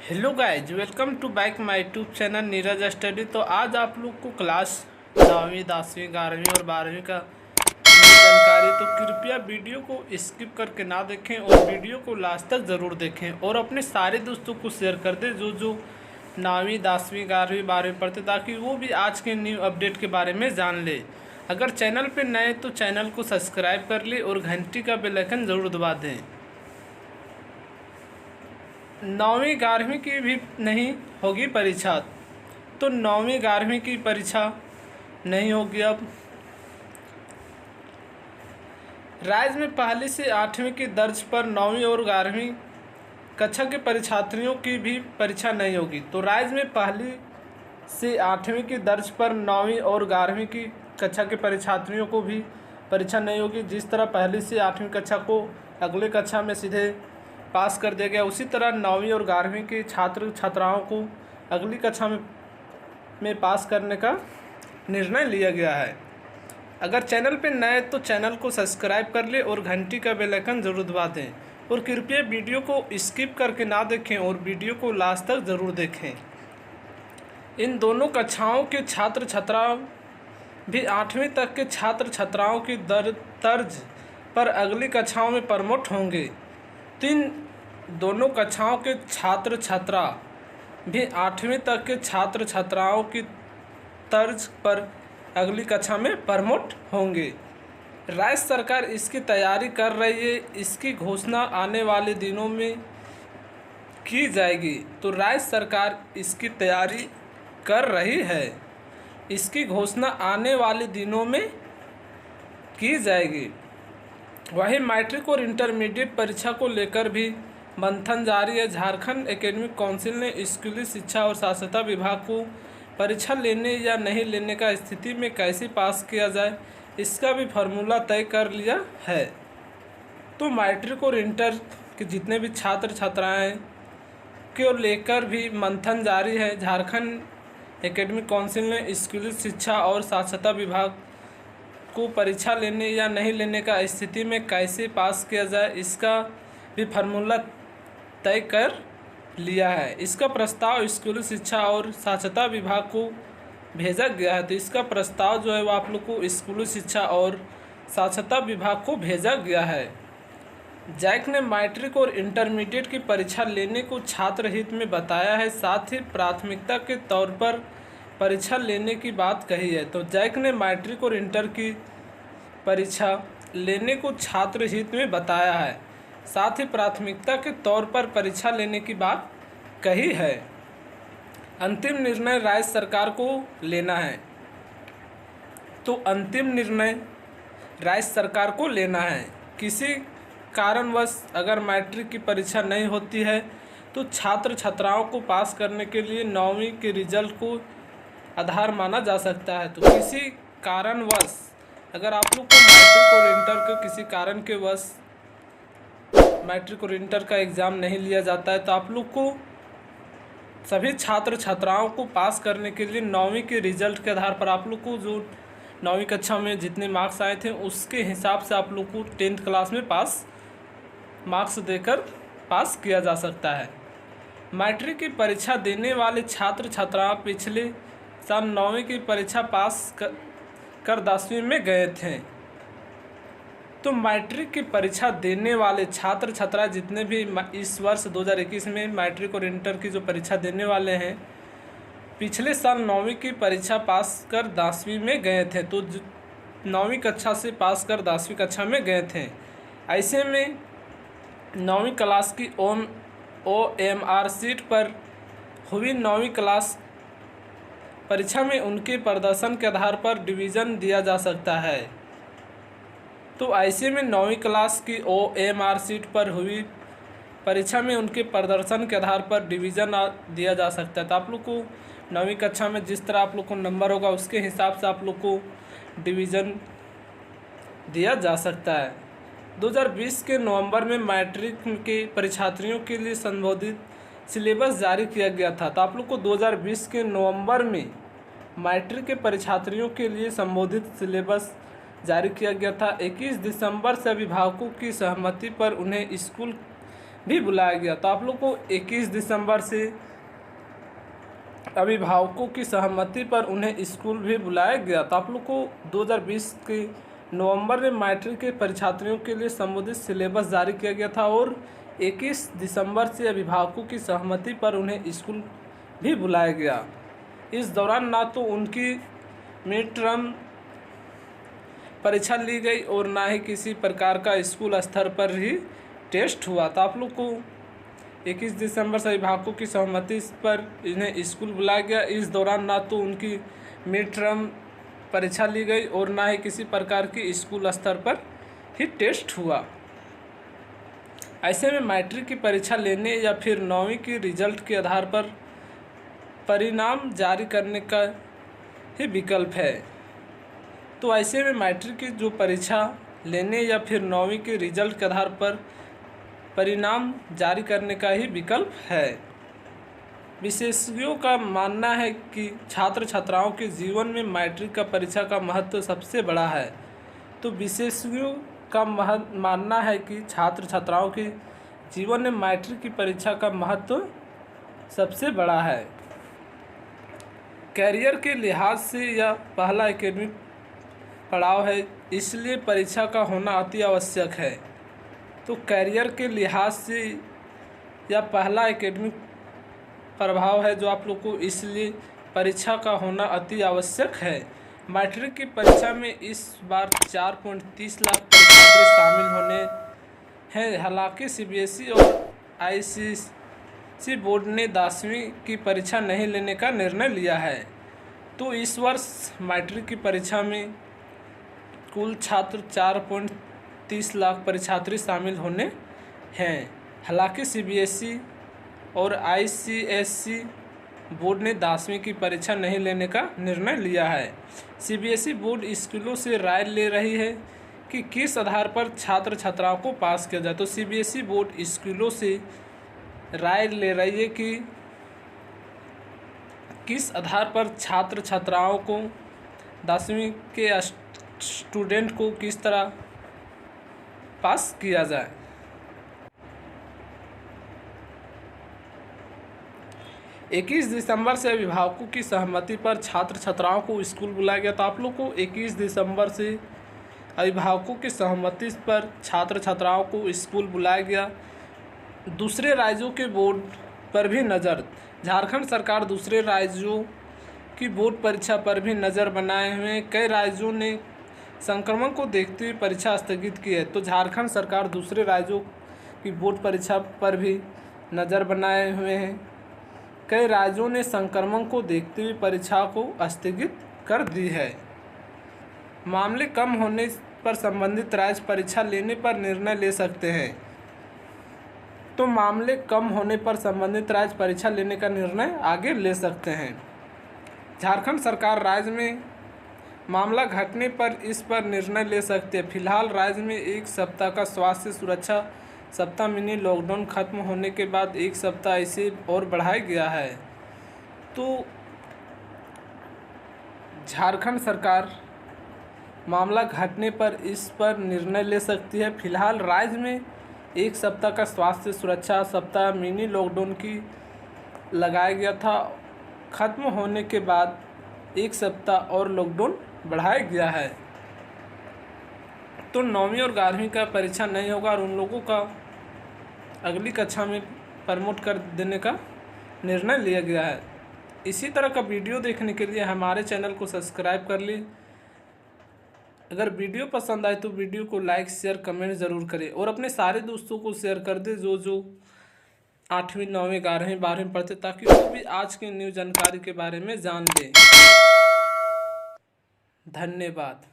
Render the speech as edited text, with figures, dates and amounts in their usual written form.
Hello guys, welcome to back my YouTube channel Neeraj study. तो आज आप लोग को क्लास 9वीं 10वीं 11वीं और 12वीं का जानकारी। तो कृपया वीडियो को स्किप करके ना देखें और वीडियो को लास्ट तक ज़रूर देखें और अपने सारे दोस्तों को शेयर कर दें जो 9वीं 10वीं 11वीं 12वीं पढ़ते, ताकि वो भी आज के न्यू अपडेट के बारे में जान ले। अगर चैनल पर नए तो चैनल को सब्सक्राइब कर ले और घंटी का बेल आइकन ज़रूर दबा दें। 9वीं 11वीं की भी नहीं होगी परीक्षा, तो 9वीं 11वीं की परीक्षा नहीं होगी। अब राज्य में पहली से 8वीं की दर्ज पर 9वीं और 11वीं कक्षा के परीक्षार्थियों की भी परीक्षा नहीं होगी। तो राज्य में पहली से 8वीं की दर्ज पर 9वीं और 11वीं की कक्षा के परीक्षार्थियों को भी परीक्षा नहीं होगी। जिस तरह पहली से 8वीं कक्षा को अगले कक्षा में सीधे पास कर दिया गया, उसी तरह 9वीं और 11वीं के छात्र छात्राओं को अगली कक्षा में पास करने का निर्णय लिया गया है। अगर चैनल पर नए तो चैनल को सब्सक्राइब कर ले और घंटी का बेल आइकन जरूर दबा दें और कृपया वीडियो को स्किप करके ना देखें और वीडियो को लास्ट तक ज़रूर देखें। इन दोनों कक्षाओं के छात्र छात्राओं भी 8वीं तक के छात्र छात्राओं की तर्ज पर अगली कक्षाओं में प्रमोट होंगे। तो इन दोनों कक्षाओं के छात्र छात्रा भी 8वीं तक के छात्र छात्राओं की तर्ज पर अगली कक्षा में प्रमोट होंगे। राज्य सरकार इसकी तैयारी कर रही है, इसकी घोषणा आने वाले दिनों में की जाएगी। तो राज्य सरकार इसकी तैयारी कर रही है, इसकी घोषणा आने वाले दिनों में की जाएगी। वहीं मैट्रिक और इंटरमीडिएट परीक्षा को लेकर भी मंथन जारी है। झारखंड एकेडमिक काउंसिल ने स्कूली शिक्षा और साक्षरता विभाग को परीक्षा लेने या नहीं लेने का स्थिति में कैसे पास किया जाए, इसका भी फार्मूला तय कर लिया है। तो मैट्रिक और इंटर के जितने भी छात्र छात्राएं को लेकर भी मंथन जारी है। झारखंड एकेडमिक काउंसिल ने स्कूली शिक्षा और साक्षरता विभाग को परीक्षा लेने या नहीं लेने का स्थिति में कैसे पास किया जाए, इसका भी फार्मूला तय कर लिया है। इसका प्रस्ताव स्कूली शिक्षा और साक्षरता विभाग को भेजा गया है। तो इसका प्रस्ताव जो है वो आप लोग को स्कूली शिक्षा और साक्षरता विभाग को भेजा गया है। जैक ने मैट्रिक और इंटरमीडिएट की परीक्षा लेने को छात्र हित में बताया है, साथ ही प्राथमिकता के तौर पर परीक्षा लेने की बात कही है। तो जैक ने मैट्रिक और इंटर की परीक्षा लेने को छात्र हित में बताया है, साथ ही प्राथमिकता के तौर पर परीक्षा लेने की बात कही है। अंतिम निर्णय राज्य सरकार को लेना है। तो अंतिम निर्णय राज्य सरकार को लेना है। किसी कारणवश अगर मैट्रिक की परीक्षा नहीं होती है तो छात्र छात्राओं को पास करने के लिए 9वीं के रिजल्ट को आधार माना जा सकता है। तो किसी कारणवश अगर आप लोग को मैट्रिक और इंटर के किसी कारण के वश मैट्रिक और इंटर का एग्ज़ाम नहीं लिया जाता है, तो आप लोग को सभी छात्र छात्राओं को पास करने के लिए 9वीं के रिजल्ट के आधार पर आप लोग को जो 9वीं कक्षा में जितने मार्क्स आए थे उसके हिसाब से आप लोग को 10th क्लास में पास मार्क्स देकर पास किया जा सकता है। मैट्रिक की परीक्षा देने वाले छात्र छात्रा पिछले साल 9वीं की परीक्षा पास कर 10वीं में गए थे। तो मैट्रिक की परीक्षा देने वाले छात्र छात्रा जितने भी इस वर्ष 2021 में मैट्रिक और इंटर की जो परीक्षा देने वाले हैं, पिछले साल 9वीं की परीक्षा पास कर 10वीं में गए थे। तो 9वीं कक्षा से पास कर 10वीं कक्षा में गए थे। ऐसे में 9वीं क्लास की OMR सीट पर हुई 9वीं क्लास परीक्षा में उनके प्रदर्शन के आधार पर डिवीज़न दिया जा सकता है। तो ऐसे में 9वीं क्लास की OMR सीट पर हुई परीक्षा में उनके प्रदर्शन के आधार पर डिवीज़न दिया जा सकता है। तो आप लोग को 9वीं कक्षा में जिस तरह आप लोग को नंबर होगा उसके हिसाब से आप लोग को डिवीज़न दिया जा सकता है। 2020 के नवंबर में मैट्रिक के परीक्षार्थियों के लिए संबोधित सिलेबस जारी किया गया था। तो आप लोग को 2020 के नवंबर में मैट्रिक के परीक्षार्थियों के लिए संबोधित सिलेबस जारी किया गया था। 21 दिसंबर से अभिभावकों की सहमति पर उन्हें स्कूल भी बुलाया गया। तो आप लोग को 21 दिसंबर से अभिभावकों की सहमति पर उन्हें स्कूल भी बुलाया गया। तो आप लोग को 2020 के नवंबर में मैट्रिक के परीक्षार्थियों के लिए संबोधित सिलेबस जारी किया गया था और 21 दिसंबर से अभिभावकों की सहमति पर उन्हें स्कूल भी बुलाया गया। इस दौरान ना तो उनकी मिड टर्म परीक्षा ली गई और ना ही किसी प्रकार का स्कूल स्तर पर ही टेस्ट हुआ। तो आप लोग को 21 दिसंबर से अभिभावकों की सहमति पर इन्हें स्कूल बुलाया गया। इस दौरान ना तो उनकी मिड टर्म परीक्षा ली गई और ना ही किसी प्रकार की स्कूल स्तर पर ही टेस्ट हुआ। ऐसे में मैट्रिक की परीक्षा लेने या फिर 9वीं की रिजल्ट के आधार पर परिणाम जारी करने का ही विकल्प है। तो ऐसे में मैट्रिक की जो परीक्षा लेने या फिर 9वीं के रिजल्ट के आधार पर परिणाम जारी करने का ही विकल्प है। विशेषज्ञों का मानना है कि छात्र छात्राओं के जीवन में मैट्रिक का परीक्षा का महत्व सबसे बड़ा है। तो विशेषज्ञों का मानना है कि छात्र छात्राओं के जीवन में मैट्रिक की परीक्षा का महत्व सबसे बड़ा है। कैरियर के लिहाज से यह पहला एकेडमिक पड़ाव है, इसलिए परीक्षा का होना अति आवश्यक है। तो कैरियर के लिहाज से यह पहला एकेडमिक प्रभाव है जो आप लोग को, इसलिए परीक्षा का होना अति आवश्यक है। मैट्रिक की परीक्षा में इस बार 4.30 लाख परीक्षार्थी शामिल होने हैं। हालांकि सीबीएसई और आईसीएसई बोर्ड ने 10वीं की परीक्षा नहीं लेने का निर्णय लिया है। तो इस वर्ष मैट्रिक की परीक्षा में कुल छात्र 4.30 लाख परीक्षार्थी शामिल होने हैं। हालांकि सीबीएसई और आईसीएसई बोर्ड ने 10वीं की परीक्षा नहीं लेने का निर्णय लिया है। सीबीएसई बोर्ड स्कूलों से राय ले रही है कि किस आधार पर छात्र छात्राओं को पास किया जाए। तो सीबीएसई बोर्ड स्कूलों से राय ले रही है कि किस आधार पर छात्र छात्राओं को 10वीं के स्टूडेंट को किस तरह पास किया जाए। इक्कीस दिसंबर से अभिभावकों की सहमति पर छात्र छात्राओं को स्कूल बुलाया गया। तो आप लोग को 21 दिसंबर से अभिभावकों की सहमति पर छात्र छात्राओं को स्कूल बुलाया गया। दूसरे राज्यों के बोर्ड पर भी नज़र। झारखंड सरकार दूसरे राज्यों की बोर्ड परीक्षा पर भी नज़र बनाए हुए। कई राज्यों ने संक्रमण को देखते हुए परीक्षा स्थगित की है। तो झारखंड सरकार दूसरे राज्यों की बोर्ड परीक्षा पर भी नज़र बनाए हुए हैं। कई राज्यों ने संक्रमण को देखते हुए परीक्षा को स्थगित कर दी है। मामले कम होने पर संबंधित राज्य परीक्षा लेने पर निर्णय ले सकते हैं। तो मामले कम होने पर संबंधित राज्य परीक्षा लेने का निर्णय आगे ले सकते हैं। झारखंड सरकार राज्य में मामला घटने पर इस पर निर्णय ले सकते हैं। फिलहाल राज्य में 1 सप्ताह का स्वास्थ्य सुरक्षा सप्ताह मिनी लॉकडाउन खत्म होने के बाद 1 सप्ताह इसे और बढ़ाया गया है। तो झारखंड सरकार मामला घटने पर इस पर निर्णय ले सकती है। फिलहाल राज्य में 1 सप्ताह का स्वास्थ्य सुरक्षा सप्ताह मिनी लॉकडाउन की लगाया गया था। खत्म होने के बाद 1 सप्ताह और लॉकडाउन बढ़ाया गया है। तो 9वीं और 11वीं का परीक्षा नहीं होगा और उन लोगों का अगली कक्षा में प्रमोट कर देने का निर्णय लिया गया है। इसी तरह का वीडियो देखने के लिए हमारे चैनल को सब्सक्राइब कर ली। अगर वीडियो पसंद आए तो वीडियो को लाइक शेयर कमेंट ज़रूर करें और अपने सारे दोस्तों को शेयर कर दें जो 8वीं 9वीं 11वीं 12वीं पढ़ते, ताकि वो भी आज की न्यू जानकारी के बारे में जान लें। धन्यवाद।